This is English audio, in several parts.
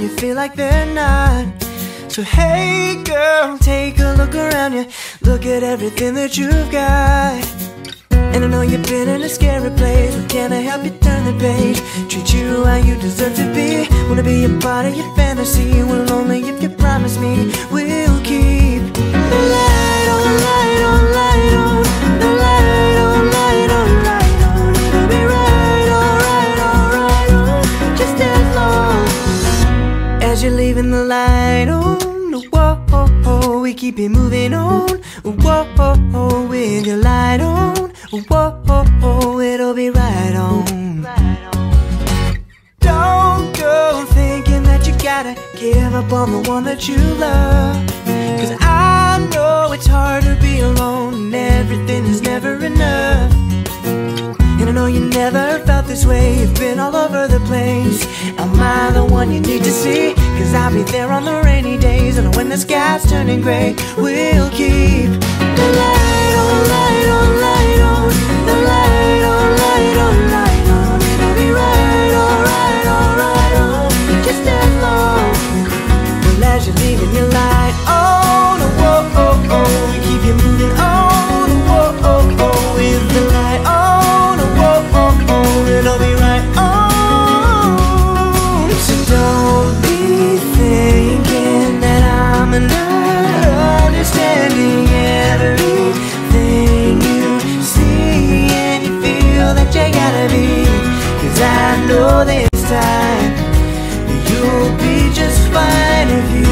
you feel like they're not. So hey girl, take a look around you. Look at everything that you've got. And I know you've been in a scary place, but can I help you turn the page? Treat you how you deserve to be. Wanna be a part of your fantasy. Well, only if you promise me we'll keep the light on, light on, light on. The light on, light on, light on. It'll be right, alright, alright, on. Just as long as you're leaving the light on. Whoa, we keep it moving on. Whoa, with your light on. Whoa, it'll be right on. Don't go thinking that you gotta give up on the one that you love. Cause I know it's hard to be alone and everything is never enough. And I know you never felt this way, you've been all over the place. Am I the one you need to see? Cause I'll be there on the rainy days, and when the sky's turning gray, we'll keep the light on, light on, light on. The light on, light on, light on. It'll be right, alright, alright, on. Just as long as you're leaving your light on. Whoa, we keep you moving on. Whoa, with the light on. Whoa, it'll be right on. So don't be thinking that I'm not understanding everything you see and you feel that you gotta be. Cause I know this time you'll be just fine if you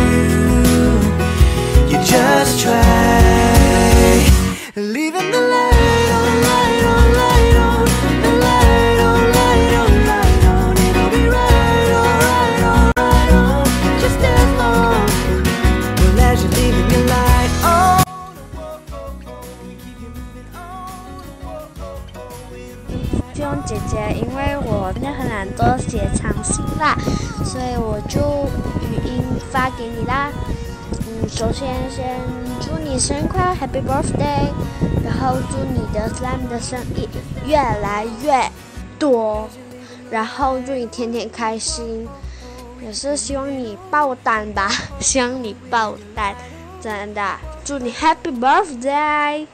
just try. Leaving the light on, light on, light on. The light on, light on, light on. It'll be right, alright, alright, on. Just as long as you're leaving your light on. We keep you moving on. 不用姐姐，因为我真的很懒惰写长信啦，所以我就语音发给你啦。首先祝你生日快乐 ，Happy Birthday！ 然后祝你的 slime 的生意越来越多，然后祝你天天开心，也是希望你爆单吧，希望你爆单，真的，祝你 Happy Birthday！